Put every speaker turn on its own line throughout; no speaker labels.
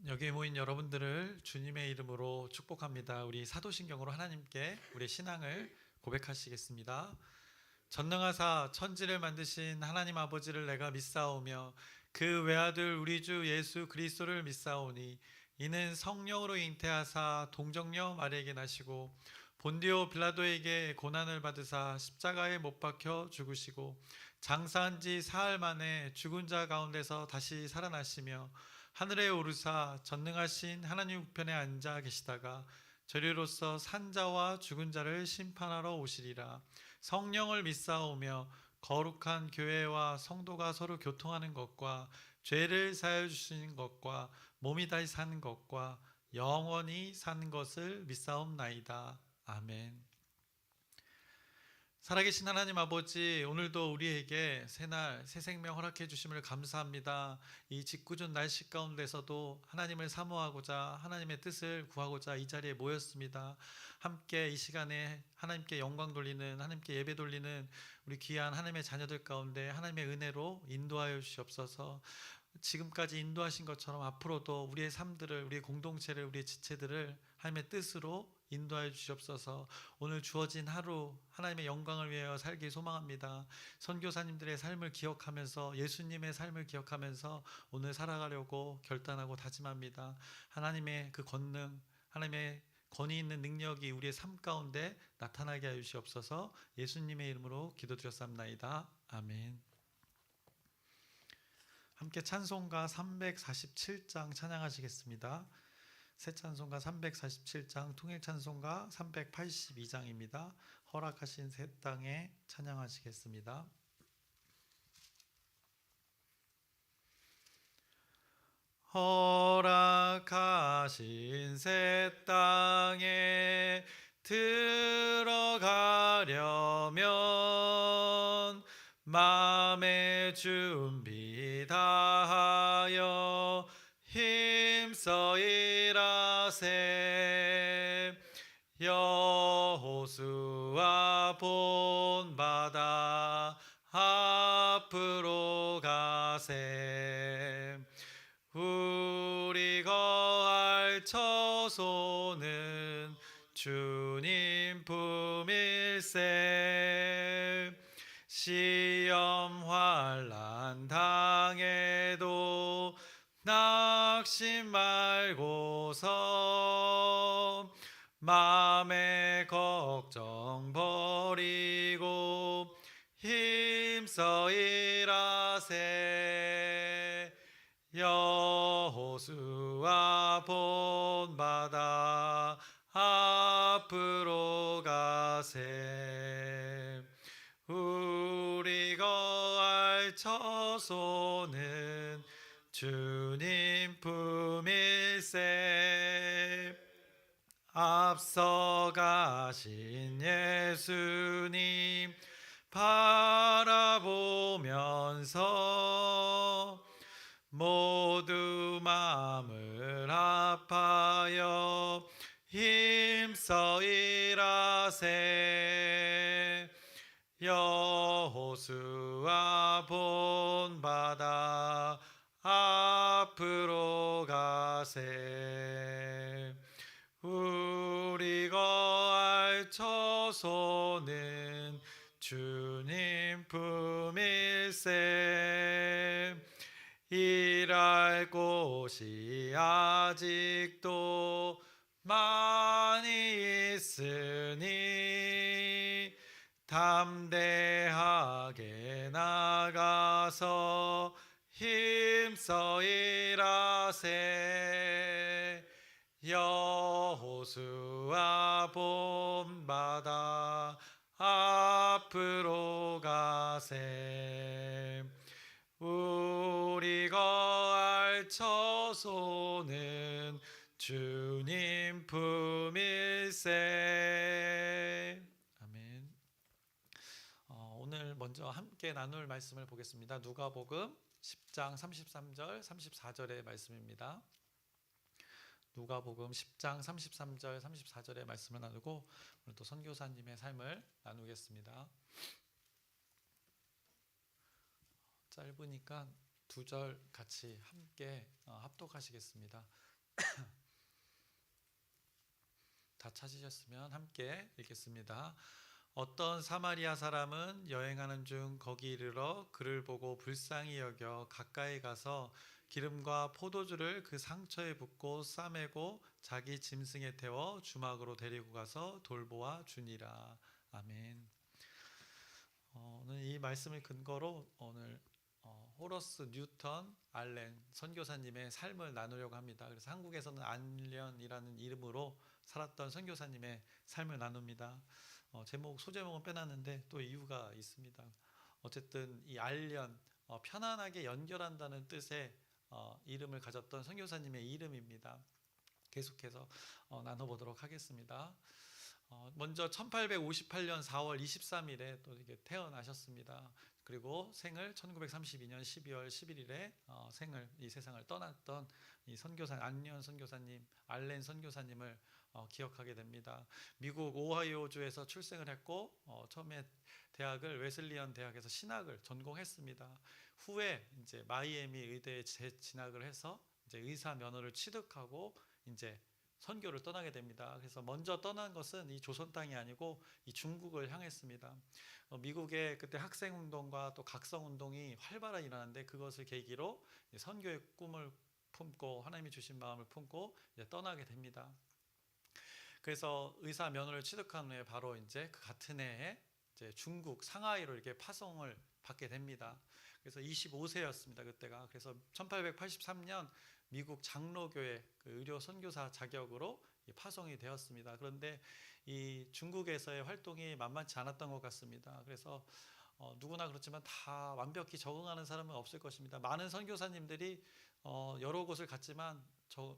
여기에 모인 여러분들을 주님의 이름으로 축복합니다. 우리 사도신경으로 하나님께 우리의 신앙을 고백하시겠습니다. 전능하사 천지를 만드신 하나님 아버지를 내가 믿사오며 그 외아들 우리 주 예수 그리스도를 믿사오니 이는 성령으로 잉태하사 동정녀 마리아에게 나시고 본디오 빌라도에게 고난을 받으사 십자가에 못 박혀 죽으시고 장사한 지 사흘 만에 죽은 자 가운데서 다시 살아나시며 하늘에 오르사 전능하신 하나님 우편에 앉아 계시다가 저리로서 산자와 죽은 자를 심판하러 오시리라. 성령을 믿사오며 거룩한 교회와 성도가 서로 교통하는 것과 죄를 사하여 주시는 것과 몸이 다시 사는 것과 영원히 사는 것을 믿사옵나이다. 아멘. 살아계신 하나님 아버지, 오늘도 우리에게 새날 새 생명 허락해 주심을 감사합니다. 이 짓궂은 날씨 가운데서도 하나님을 사모하고자 하나님의 뜻을 구하고자 이 자리에 모였습니다. 함께 이 시간에 하나님께 영광 돌리는, 하나님께 예배 돌리는 우리 귀한 하나님의 자녀들 가운데 하나님의 은혜로 인도하여 주시옵소서. 지금까지 인도하신 것처럼 앞으로도 우리의 삶들을, 우리의 공동체를, 우리의 지체들을 하나님의 뜻으로 인도하여 주시옵소서. 오늘 주어진 하루 하나님의 영광을 위하여 살기 소망합니다. 선교사님들의 삶을 기억하면서, 예수님의 삶을 기억하면서 오늘 살아가려고 결단하고 다짐합니다. 하나님의 그 권능, 하나님의 권위 있는 능력이 우리의 삶 가운데 나타나게 하여 주시옵소서. 예수님의 이름으로 기도드렸사옵나이다. 아멘. 함께 찬송가 347장 찬양하시겠습니다. 새 찬송가 347장, 통일 찬송가 382장입니다. 허락하신 새 땅에 찬양하시겠습니다. 허락하신 새 땅에 들어가려면 마음의 준비 다하여 힘써 일하세. 여호수아 본받아 앞으로 가세. 우리 거할 처소는 주님 품일세. 시험 환난 당해도 낙심 말고서 마음의 걱정 버리고 힘써 일하세. 여호수아 본받아 앞으로 가세. 우리 거할 처소는 주님 품일세. 앞서 가신 예수님 바라보면서 모두 마음을 합하여 힘써 일하세. 여호수아 본받아 앞으로 가세. 우리 거할 처소는 주님 품일세. 일할 곳이 아직도 많이 있으니 담대하게 나가서 힘써 일하세. 여호수아 본받아 앞으로 가세. 우리 거할 처소는 주님 품일세. 아멘. 오늘 먼저 함께 나눌 말씀을 보겠습니다. 누가복음 10장 33절 34절의 말씀입니다. 누가복음 10장 33절 34절의 말씀을 나누고 오늘 또 선교사님의 삶을 나누겠습니다. 짧으니까 두 절 같이 함께 합독하시겠습니다. 다 찾으셨으면 함께 읽겠습니다. 어떤 사마리아 사람은 여행하는 중 거기 이르러 그를 보고 불쌍히 여겨 가까이 가서 기름과 포도주를 그 상처에 붓고 싸매고 자기 짐승에 태워 주막으로 데리고 가서 돌보아 주니라. 아멘. 오늘 이 말씀을 근거로 오늘 호러스 뉴턴 알렌 선교사님의 삶을 나누려고 합니다. 그래서 한국에서는 알렌이라는 이름으로 살았던 선교사님의 삶을 나눕니다. 제목 소제목은 빼놨는데 또 이유가 있습니다. 어쨌든 이 알련 편안하게 연결한다는 뜻의 이름을 가졌던 선교사님의 이름입니다. 계속해서 나눠보도록 하겠습니다. 먼저 1858년 4월 23일에 또 이게 태어나셨습니다. 그리고 생을 1932년 12월 11일에 생을 이 세상을 떠났던 이 선교사 안련 선교사님, 알렌 선교사님을 기억하게 됩니다. 미국 오하이오주에서 출생을 했고 처음에 대학을 웨슬리언 대학에서 신학을 전공했습니다. 후에 이제 마이애미 의대에 진학을 해서 이제 의사 면허를 취득하고 이제 선교를 떠나게 됩니다. 그래서 먼저 떠난 것은 이 조선 땅이 아니고 이 중국을 향했습니다. 미국의 그때 학생 운동과 또 각성 운동이 활발하게 일어났는데 그것을 계기로 선교의 꿈을 품고 하나님이 주신 마음을 품고 이제 떠나게 됩니다. 그래서 의사 면허를 취득한 후에 바로 이제 그 같은 해에 이제 중국 상하이로 이렇게 파송을 받게 됩니다. 그래서 25세였습니다 그때가. 그래서 1883년 미국 장로교회 그 의료 선교사 자격으로 파송이 되었습니다. 그런데 이 중국에서의 활동이 만만치 않았던 것 같습니다. 그래서 누구나 그렇지만 다 완벽히 적응하는 사람은 없을 것입니다. 많은 선교사님들이 여러 곳을 갔지만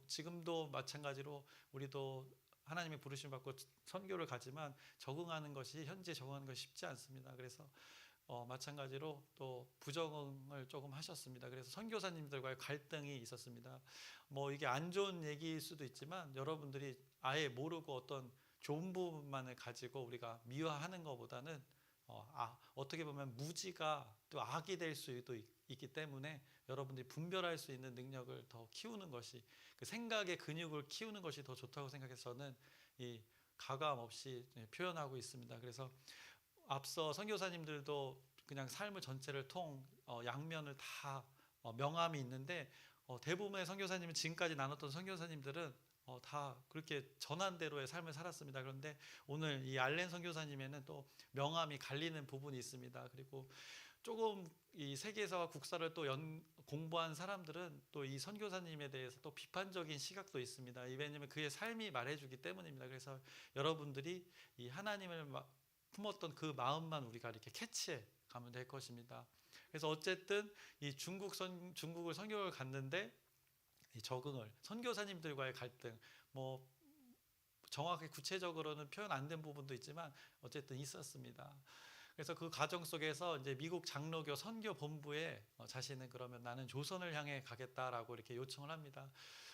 지금도 마찬가지로 우리도 하나님의 부르심을 받고 선교를 가지만 현재 적응하는 것이 쉽지 않습니다. 그래서 마찬가지로 또 부적응을 조금 하셨습니다. 그래서 선교사님들과의 갈등이 있었습니다. 뭐 이게 안 좋은 얘기일 수도 있지만 여러분들이 아예 모르고 어떤 좋은 부분만을 가지고 우리가 미화하는 것보다는 어떻게 보면 무지가 또 악이 될 수도 있기 때문에 여러분들이 분별할 수 있는 능력을 더 키우는 것이 그 생각의 근육을 키우는 것이 더 좋다고 생각해서 저는 이 가감 없이 표현하고 있습니다. 그래서 앞서 선교사님들도 그냥 삶을 전체를 양면을 다 명함이 있는데 대부분의 선교사님은 지금까지 나눴던 선교사님들은 다 그렇게 전환대로의 삶을 살았습니다. 그런데 오늘 이 알렌 선교사님에는 또 명함이 갈리는 부분이 있습니다. 그리고 조금 이 세계사와 국사를 또 공부한 사람들은 또 이 선교사님에 대해서 또 비판적인 시각도 있습니다. 왜냐하면 그의 삶이 말해주기 때문입니다. 그래서 여러분들이 이 하나님을 품었던 그 마음만 우리가 이렇게 캐치해 가면 될 것입니다. 그래서 어쨌든 이 중국을 선교를 갔는데 이 적응을 선교사님들과의 갈등 뭐 정확히 구체적으로는 표현 안 된 부분도 있지만 어쨌든 있었습니다. 그래서 그 과정 속에서 이제 미국 장로교 선교 본부에 자신은 그러면 나는 조선을 향해 가겠다라고 이렇게 요청을 합니다.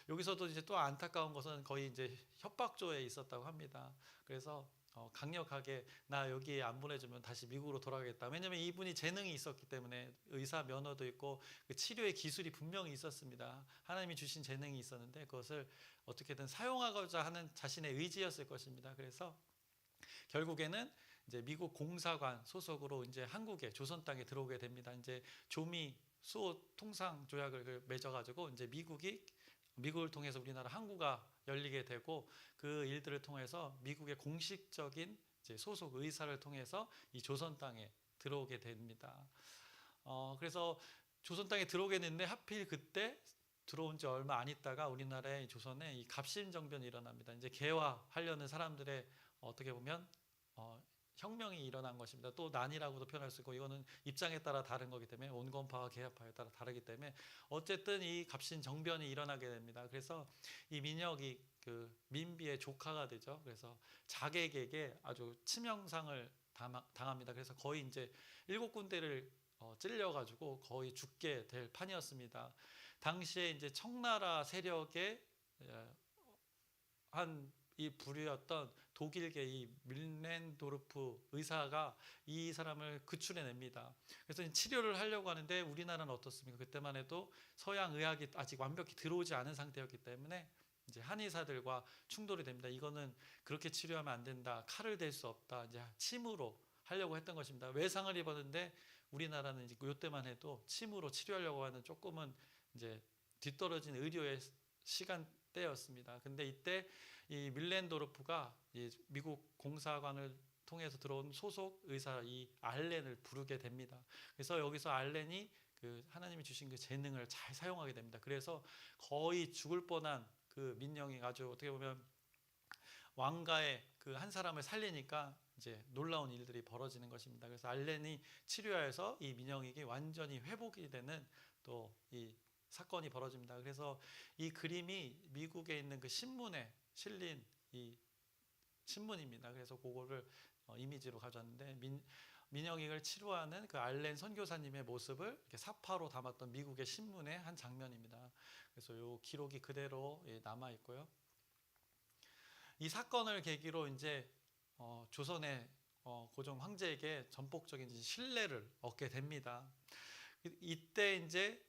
여기서도 이제 또 안타까운 것은 거의 이제 협박조에 있었다고 합니다. 그래서 강력하게 나 여기에 안 보내주면 다시 미국으로 돌아가겠다. 왜냐하면 이분이 재능이 있었기 때문에 의사 면허도 있고 그 치료의 기술이 분명히 있었습니다. 하나님이 주신 재능이 있었는데 그것을 어떻게든 사용하고자 하는 자신의 의지였을 것입니다. 그래서 결국에는 이제 미국 공사관 소속으로 이제 한국에 조선 땅에 들어오게 됩니다. 이제 조미 수호 통상 조약을 맺어가지고 이제 미국을 통해서 우리나라 항구가 열리게 되고 그 일들을 통해서 미국의 공식적인 이제 소속 의사를 통해서 이 조선 땅에 들어오게 됩니다. 그래서 조선 땅에 들어오게 됐는데 하필 그때 들어온 지 얼마 안 있다가 우리나라의 조선에 이 갑신정변이 일어납니다. 이제 개화하려는 사람들의 어떻게 보면 혁명이 일어난 것입니다. 또 난이라고도 표현할 수 있고 이거는 입장에 따라 다른 거기 때문에 온건파와 개화파에 따라 다르기 때문에 어쨌든 이 갑신정변이 일어나게 됩니다. 그래서 이 민혁이 그 민비의 조카가 되죠. 그래서 자객에게 아주 치명상을 당합니다. 그래서 거의 이제 7군데를 찔려가지고 거의 죽게 될 판이었습니다. 당시에 이제 청나라 세력의 이 부류였던 독일계 이 밀렌도르프 의사가 이 사람을 구출해냅니다. 그래서 치료를 하려고 하는데 우리나라는 어떻습니까? 그때만 해도 서양 의학이 아직 완벽히 들어오지 않은 상태였기 때문에 이제 한의사들과 충돌이 됩니다. 이거는 그렇게 치료하면 안 된다. 칼을 댈 수 없다. 이제 침으로 하려고 했던 것입니다. 외상을 입었는데 우리나라는 이제 이때만 해도 침으로 치료하려고 하는 조금은 이제 뒤떨어진 의료의 시간대였습니다. 근데 이때 이 밀렌도르프가 이 미국 공사관을 통해서 들어온 소속 의사 이 알렌을 부르게 됩니다. 그래서 여기서 알렌이 그 하나님이 주신 그 재능을 잘 사용하게 됩니다. 그래서 거의 죽을 뻔한 그 민영이 아주 어떻게 보면 왕가의 그 한 사람을 살리니까 이제 놀라운 일들이 벌어지는 것입니다. 그래서 알렌이 치료하여서 이 민영에게 완전히 회복이 되는 또 이 사건이 벌어집니다. 그래서 이 그림이 미국에 있는 그 신문에 실린 이 신문입니다. 그래서 그거를 이미지로 가져왔는데 민영익을 치료하는 그 알렌 선교사님의 모습을 이렇게 사파로 담았던 미국의 신문의 한 장면입니다. 그래서 이 기록이 그대로 남아 있고요. 이 사건을 계기로 이제 조선의 고종 황제에게 전폭적인 신뢰를 얻게 됩니다. 이때 이제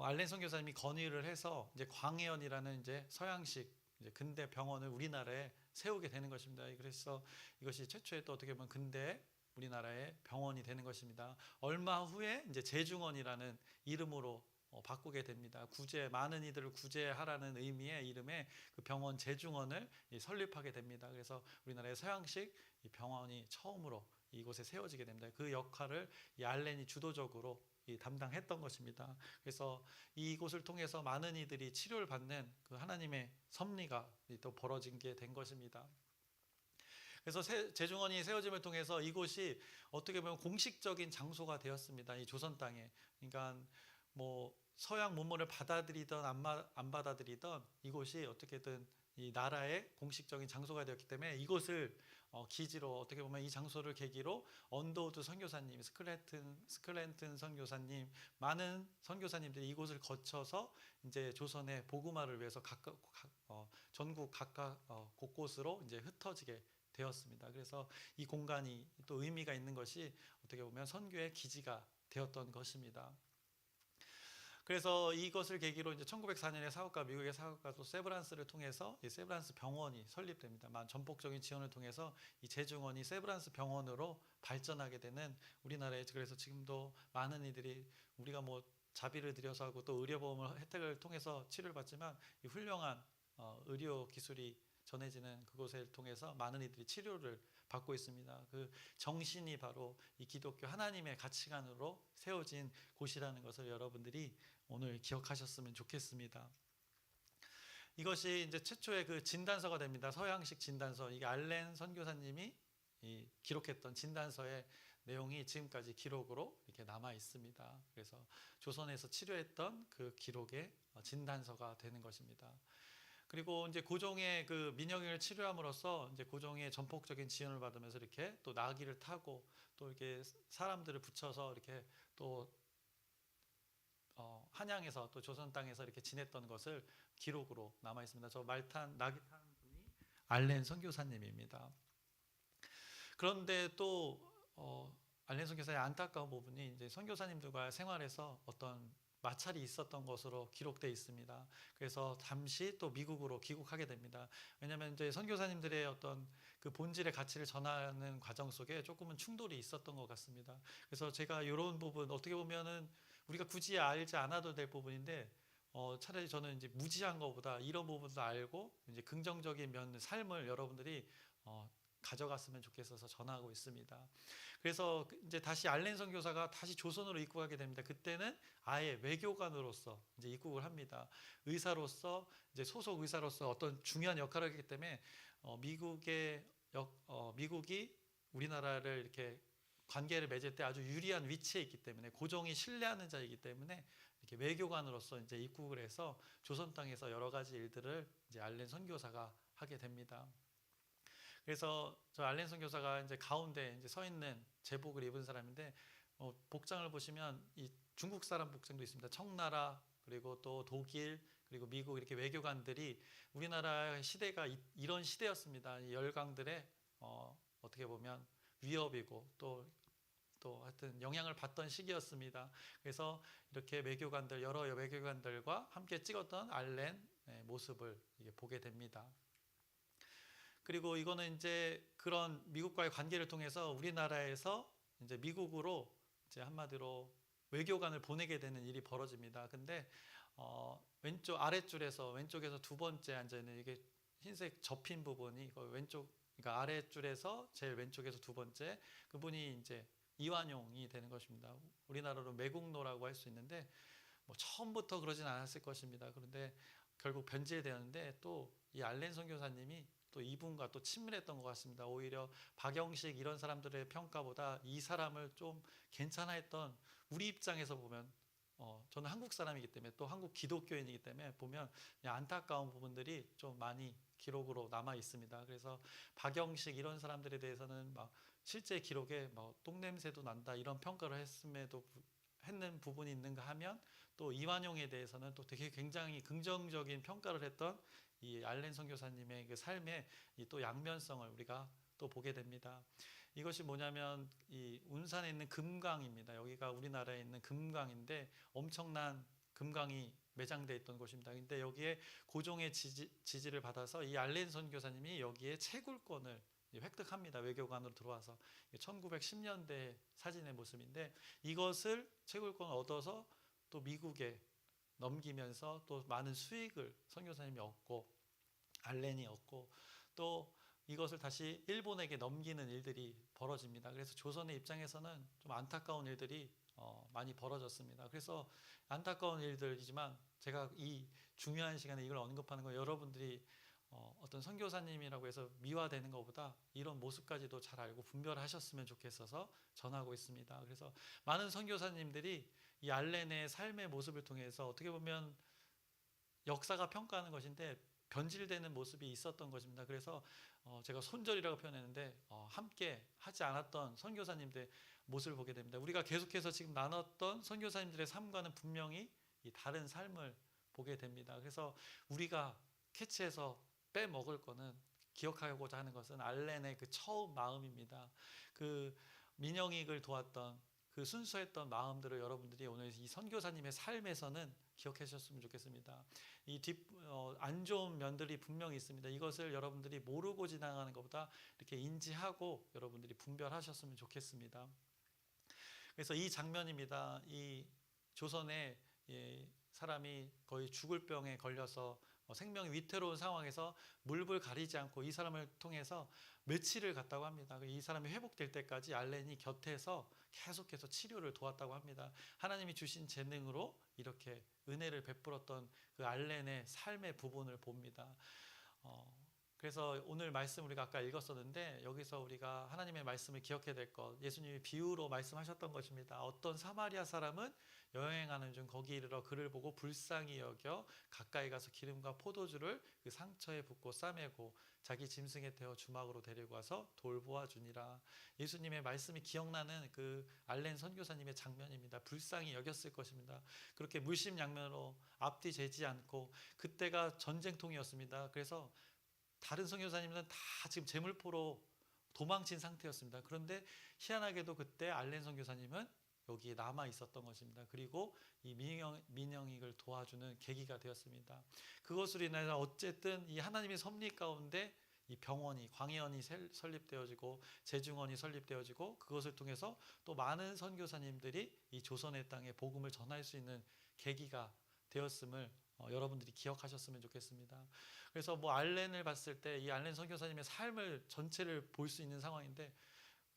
알렌 선교사님이 건의를 해서 이제 광해연이라는 이제 서양식 이제 근대 병원을 우리나라에 세우게 되는 것입니다. 그래서 이것이 최초의 또 어떻게 보면 근대 우리나라의 병원이 되는 것입니다. 얼마 후에 이제 제중원이라는 이름으로 바꾸게 됩니다. 많은 이들을 구제하라는 의미의 이름의 그 병원 제중원을 설립하게 됩니다. 그래서 우리나라의 서양식 병원이 처음으로 이곳에 세워지게 됩니다. 그 역할을 이 알렌이 주도적으로 담당했던 것입니다. 그래서 이곳을 통해서 많은 이들이 치료를 받는 그 하나님의 섭리가 또 벌어진 게 된 것입니다. 그래서 제중원이 세워짐을 통해서 이곳이 어떻게 보면 공식적인 장소가 되었습니다. 이 조선 땅에. 그러니까 뭐 서양 문물을 받아들이던 안 받아들이던 이곳이 어떻게든 이 나라의 공식적인 장소가 되었기 때문에 이곳을 기지로 어떻게 보면 이 장소를 계기로 언더우드 선교사님, 스클랜튼 선교사님, 많은 선교사님들이 이곳을 거쳐서 이제 조선의 복음화를 위해서 전국 각각 곳곳으로 이제 흩어지게 되었습니다. 그래서 이 공간이 또 의미가 있는 것이 어떻게 보면 선교의 기지가 되었던 것입니다. 그래서 이것을 계기로 이제 1904년에 사업가 미국의 사업가 또 세브란스를 통해서 이 세브란스 병원이 설립됩니다. 전폭적인 지원을 통해서 이 제중원이 세브란스 병원으로 발전하게 되는 우리나라에 그래서 지금도 많은 이들이 우리가 뭐 자비를 들여서 하고 또 의료보험 혜택을 통해서 치료를 받지만 이 훌륭한 의료 기술이 전해지는 그곳을 통해서 많은 이들이 치료를 받고 있습니다. 그 정신이 바로 이 기독교 하나님의 가치관으로 세워진 곳이라는 것을 여러분들이 오늘 기억하셨으면 좋겠습니다. 이것이 이제 최초의 그 진단서가 됩니다. 서양식 진단서. 이게 알렌 선교사님이 기록했던 진단서의 내용이 지금까지 기록으로 이렇게 남아 있습니다. 그래서 조선에서 치료했던 그 기록의 진단서가 되는 것입니다. 그리고 이제 고종의 그 민영익을 치료함으로써 이제 고종의 전폭적인 지원을 받으면서 이렇게 또 나귀를 타고 또 이렇게 사람들을 붙여서 이렇게 또 한양에서 또 조선 땅에서 이렇게 지냈던 것을 기록으로 남아 있습니다. 저 나귀 탄 분이 알렌 선교사님입니다. 그런데 또 알렌 선교사의 안타까운 부분이 이제 선교사님들과 생활에서 어떤 마찰이 있었던 것으로 기록되어 있습니다. 그래서 잠시 또 미국으로 귀국하게 됩니다. 왜냐하면 이제 선교사님들의 어떤 그 본질의 가치를 전하는 과정 속에 조금은 충돌이 있었던 것 같습니다. 그래서 제가 이런 부분 어떻게 보면은 우리가 굳이 알지 않아도 될 부분인데 차라리 저는 이제 무지한 것보다 이런 부분도 알고 이제 긍정적인 면 삶을 여러분들이 가져갔으면 좋겠어서 전하고 있습니다. 그래서 이제 다시 알렌 선교사가 다시 조선으로 입국하게 됩니다. 그때는 아예 외교관으로서 이제 입국을 합니다. 의사로서 이제 소속 의사로서 어떤 중요한 역할을 하기 때문에 미국이 우리나라를 이렇게 관계를 맺을 때 아주 유리한 위치에 있기 때문에 고종이 신뢰하는 자이기 때문에 이렇게 외교관으로서 이제 입국을 해서 조선 땅에서 여러 가지 일들을 이제 알렌 선교사가 하게 됩니다. 그래서 저 알렌 선교사가 이제 가운데 이제 서 있는 제복을 입은 사람인데 복장을 보시면 이 중국 사람 복장도 있습니다. 청나라 그리고 또 독일 그리고 미국 이렇게 외교관들이 우리나라 시대가 이런 시대였습니다. 이 열강들의 어떻게 보면 위협이고 또 하여튼 영향을 받던 시기였습니다. 그래서 이렇게 여러 외교관들과 함께 찍었던 알렌 모습을 이게 보게 됩니다. 그리고 이거는 이제 그런 미국과의 관계를 통해서 우리나라에서 이제 미국으로 이제 한마디로 외교관을 보내게 되는 일이 벌어집니다. 근데 왼쪽 아랫줄에서 왼쪽에서 두 번째 앉아 있는 이게 흰색 접힌 부분이 왼쪽, 그러니까 아랫줄에서 제일 왼쪽에서 두 번째 그분이 이제 이완용이 되는 것입니다. 우리나라로 매국노라고 할 수 있는데 뭐 처음부터 그러진 않았을 것입니다. 그런데 결국 변질되었는데 또 이 알렌 선교사님이 또 이분과 또 친밀했던 것 같습니다. 오히려 박영식 이런 사람들의 평가보다 이 사람을 좀 괜찮아 했던, 우리 입장에서 보면 저는 한국 사람이기 때문에 또 한국 기독교인이기 때문에 보면 안타까운 부분들이 좀 많이 기록으로 남아 있습니다. 그래서 박영식 이런 사람들에 대해서는 막 실제 기록에 뭐 똥냄새도 난다 이런 평가를 했는 부분이 있는가 하면, 또 이완용에 대해서는 또 되게 굉장히 긍정적인 평가를 했던 이 알렌 선교사님의 그 삶의 또 양면성을 우리가 또 보게 됩니다. 이것이 뭐냐면 이 운산에 있는 금강입니다. 여기가 우리나라에 있는 금강인데 엄청난 금강이 매장되어 있던 곳입니다. 근데 여기에 고종의 지지를 받아서 이 알렌 선교사님이 여기에 채굴권을 획득합니다. 외교관으로 들어와서 1910년대 사진의 모습인데, 이것을 채굴권을 얻어서 또 미국에 넘기면서 또 많은 수익을 선교사님이 얻고 알렌이 얻고 또 이것을 다시 일본에게 넘기는 일들이 벌어집니다. 그래서 조선의 입장에서는 좀 안타까운 일들이 많이 벌어졌습니다. 그래서 안타까운 일들이지만 제가 이 중요한 시간에 이걸 언급하는 건 여러분들이 어떤 선교사님이라고 해서 미화되는 것보다 이런 모습까지도 잘 알고 분별하셨으면 좋겠어서 전하고 있습니다. 그래서 많은 선교사님들이 이 알렌의 삶의 모습을 통해서 어떻게 보면 역사가 평가하는 것인데 변질되는 모습이 있었던 것입니다. 그래서 제가 손절이라고 표현했는데 함께 하지 않았던 선교사님들의 모습을 보게 됩니다. 우리가 계속해서 지금 나눴던 선교사님들의 삶과는 분명히 이 다른 삶을 보게 됩니다. 그래서 우리가 캐치해서 빼먹을 거는, 기억하고자 하는 것은 알렌의 그 처음 마음입니다. 그 민영익을 도왔던 그 순수했던 마음들을 여러분들이 오늘 이 선교사님의 삶에서는 기억하셨으면 좋겠습니다. 이 안 좋은 면들이 분명히 있습니다. 이것을 여러분들이 모르고 지나가는 것보다 이렇게 인지하고 여러분들이 분별하셨으면 좋겠습니다. 그래서 이 장면입니다. 이 조선의 사람이 거의 죽을 병에 걸려서 생명이 위태로운 상황에서 물불 가리지 않고 이 사람을 통해서 며칠을 갔다고 합니다. 이 사람이 회복될 때까지 알렌이 곁에서 계속해서 치료를 도왔다고 합니다. 하나님이 주신 재능으로 이렇게 은혜를 베풀었던 그 알렌의 삶의 부분을 봅니다. 그래서 오늘 말씀 우리가 아까 읽었었는데 여기서 우리가 하나님의 말씀을 기억해야 될 것, 예수님이 비유로 말씀하셨던 것입니다. 어떤 사마리아 사람은 여행하는 중 거기 이르러 그를 보고 불쌍히 여겨 가까이 가서 기름과 포도주를 그 상처에 붓고 싸매고 자기 짐승에 태워 주막으로 데리고 와서 돌보아 주니라. 예수님의 말씀이 기억나는 그 알렌 선교사님의 장면입니다. 불쌍히 여겼을 것입니다. 그렇게 물심양면으로 앞뒤 재지 않고, 그때가 전쟁통이었습니다. 그래서 다른 선교사님들은 다 지금 제물포로 도망친 상태였습니다. 그런데 희한하게도 그때 알렌 선교사님은 여기에 남아 있었던 것입니다. 그리고 이 민영익을 도와주는 계기가 되었습니다. 그것으로 인해서 어쨌든 이 하나님의 섭리 가운데 이 병원이, 광해원이 설립되어지고 제중원이 설립되어지고, 그것을 통해서 또 많은 선교사님들이 이 조선의 땅에 복음을 전할 수 있는 계기가 되었음을 여러분들이 기억하셨으면 좋겠습니다. 그래서 뭐 알렌을 봤을 때 이 알렌 선교사님의 삶을 전체를 볼 수 있는 상황인데,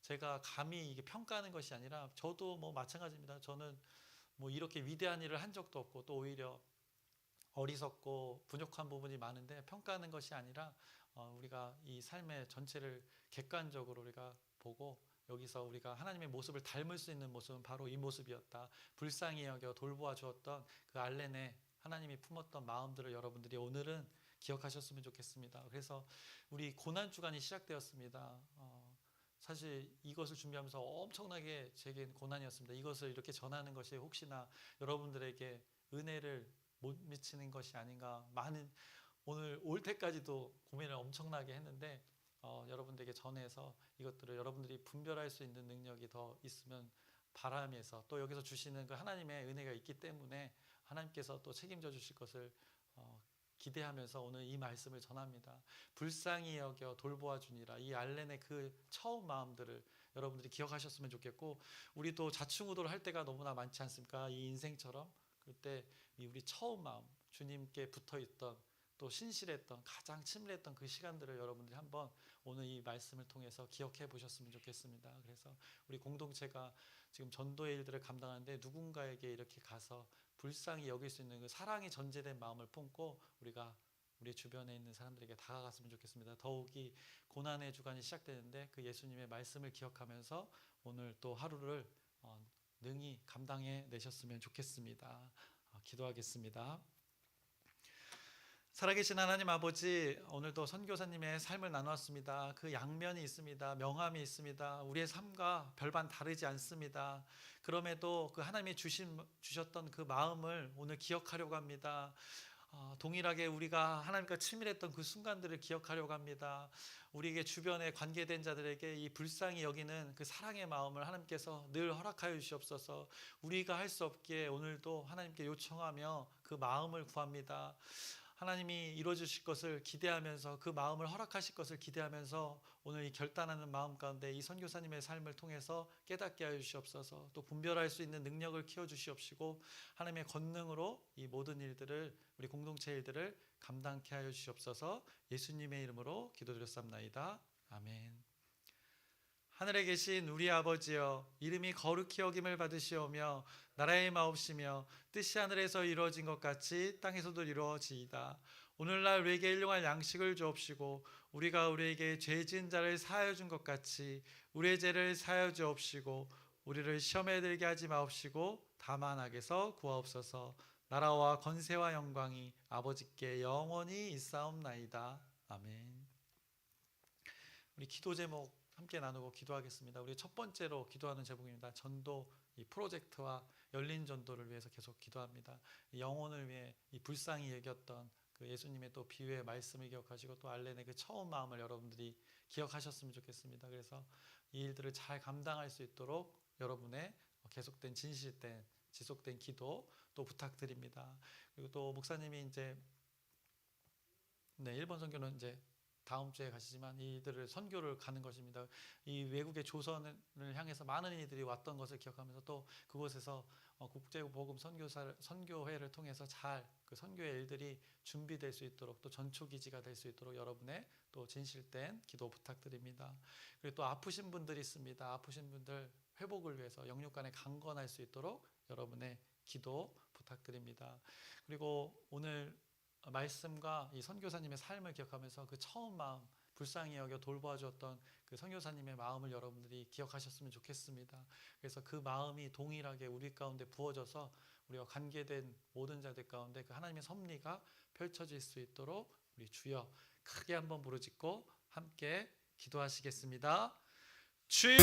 제가 감히 이게 평가하는 것이 아니라 저도 뭐 마찬가지입니다. 저는 뭐 이렇게 위대한 일을 한 적도 없고 또 오히려 어리석고 부족한 부분이 많은데, 평가하는 것이 아니라 우리가 이 삶의 전체를 객관적으로 우리가 보고 여기서 우리가 하나님의 모습을 닮을 수 있는 모습은 바로 이 모습이었다. 불쌍히 여겨 돌보아 주었던 그 알렌의 하나님이 품었던 마음들을 여러분들이 오늘은 기억하셨으면 좋겠습니다. 그래서 우리 고난 주간이 시작되었습니다. 사실 이것을 준비하면서 엄청나게 제겐 고난이었습니다. 이것을 이렇게 전하는 것이 혹시나 여러분들에게 은혜를 못 미치는 것이 아닌가, 많은 오늘 올 때까지도 고민을 엄청나게 했는데 여러분들에게 전해서 이것들을 여러분들이 분별할 수 있는 능력이 더 있으면 바라면서, 또 여기서 주시는 그 하나님의 은혜가 있기 때문에 하나님께서 또 책임져 주실 것을 기대하면서 오늘 이 말씀을 전합니다. 불쌍히 여겨 돌보아 주니라. 이 알렌의 그 처음 마음들을 여러분들이 기억하셨으면 좋겠고, 우리도 자충우도를 할 때가 너무나 많지 않습니까? 이 인생처럼. 그때 이 우리 처음 마음, 주님께 붙어있던, 또 신실했던, 가장 친밀했던 그 시간들을 여러분들이 한번 오늘 이 말씀을 통해서 기억해 보셨으면 좋겠습니다. 그래서 우리 공동체가 지금 전도의 일들을 감당하는데 누군가에게 이렇게 가서 불쌍히 여길 수 있는 그 사랑이 전제된 마음을 품고 우리가 우리 주변에 있는 사람들에게 다가갔으면 좋겠습니다. 더욱이 고난의 주간이 시작되는데 그 예수님의 말씀을 기억하면서 오늘 또 하루를 능히 감당해 내셨으면 좋겠습니다. 기도하겠습니다. 살아계신 하나님 아버지, 오늘도 선교사님의 삶을 나누었습니다. 그 양면이 있습니다. 명함이 있습니다. 우리의 삶과 별반 다르지 않습니다. 그럼에도 그 하나님이 주셨던 그 마음을 오늘 기억하려고 합니다. 동일하게 우리가 하나님과 친밀했던 그 순간들을 기억하려고 합니다. 우리에게 주변에 관계된 자들에게 이 불쌍히 여기는 그 사랑의 마음을 하나님께서 늘 허락하여 주시옵소서. 우리가 할 수 없기에 오늘도 하나님께 요청하며 그 마음을 구합니다. 하나님이 이루어주실 것을 기대하면서 그 마음을 허락하실 것을 기대하면서 오늘 이 결단하는 마음 가운데 이 선교사님의 삶을 통해서 깨닫게 하여 주시옵소서. 또 분별할 수 있는 능력을 키워주시옵시고 하나님의 권능으로 이 모든 일들을, 우리 공동체 일들을 감당케 하여 주시옵소서. 예수님의 이름으로 기도드렸사옵나이다. 아멘. 하늘에 계신 우리 아버지여, 이름이 거룩히 여김을 받으시오며 나라의 마옵시며 뜻이 하늘에서 이루어진 것 같이 땅에서도 이루어지이다. 오늘날 우리에게 일용할 양식을 주옵시고 우리가 우리에게 죄 지은 자를 사하여 준 것 같이 우리의 죄를 사하여 주옵시고 우리를 시험에 들게 하지 마옵시고 다만 악에서 구하옵소서. 나라와 권세와 영광이 아버지께 영원히 있사옵나이다. 아멘. 우리 기도 제목 함께 나누고 기도하겠습니다. 우리 첫 번째로 기도하는 제목입니다. 전도 이 프로젝트와 열린 전도를 위해서 계속 기도합니다. 영혼을 위해 이 불쌍히 여겼던 그 예수님의 또 비유의 말씀을 기억하시고 또 알렌의 그 처음 마음을 여러분들이 기억하셨으면 좋겠습니다. 그래서 이 일들을 잘 감당할 수 있도록 여러분의 계속된 진실된 지속된 기도 또 부탁드립니다. 그리고 또 목사님이 이제 일본 선교는 이제 다음 주에 가시지만 이들을 선교를 가는 것입니다. 이 외국의 조선을 향해서 많은 이들이 왔던 것을 기억하면서 또 그곳에서 국제복음 선교회를 통해서 잘 그 선교의 일들이 준비될 수 있도록 또 전초기지가 될 수 있도록 여러분의 또 진실된 기도 부탁드립니다. 그리고 또 아프신 분들이 있습니다. 아프신 분들 회복을 위해서 영육간에 강건할 수 있도록 여러분의 기도 부탁드립니다. 그리고 오늘 말씀과 이 선교사님의 삶을 기억하면서 그 처음 마음, 불쌍히 여겨 돌보아 주었던 그 선교사님의 마음을 여러분들이 기억하셨으면 좋겠습니다. 그래서 그 마음이 동일하게 우리 가운데 부어져서 우리와 관계된 모든 자들 가운데 그 하나님의 섭리가 펼쳐질 수 있도록 우리 주여 크게 한번 부르짖고 함께 기도하시겠습니다. 주여!